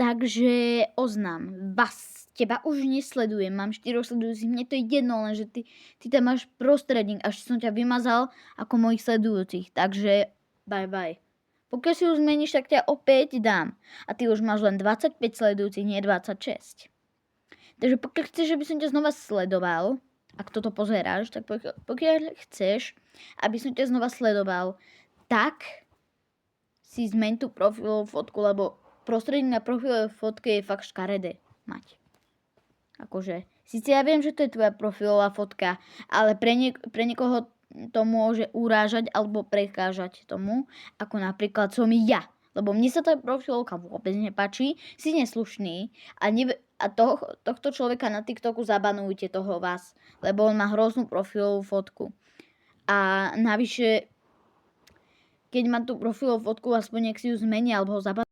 Takže oznám, teba už nesledujem, mám 4 sledujúcich, mne to je jedno, lenže ty tam máš prostredník, až som ťa vymazal ako mojich sledujúcich, takže bye bye. Pokiaľ si ju zmeníš, tak ťa opäť dám. A ty už máš len 25 sledujúcich, nie 26. Takže pokiaľ chceš, aby som ťa znova sledoval, ak toto pozeráš, tak pokiaľ chceš, aby som ťa znova sledoval, tak si zmeň tú profilovú fotku, lebo prostredník na profilovej fotke je fakt škaredé mať. Akože, síce ja viem, že to je tvoja profilová fotka, ale pre niekoho to môže urážať alebo prekážať tomu, ako napríklad som ja. Lebo mne sa tá profilovka vôbec nepáči, si neslušný a tohto človeka na TikToku zabanujte toho vás, lebo on má hroznú profilovú fotku. A navyše, keď má tú profilovú fotku, aspoň nech si ju zmení alebo ho zabanujú.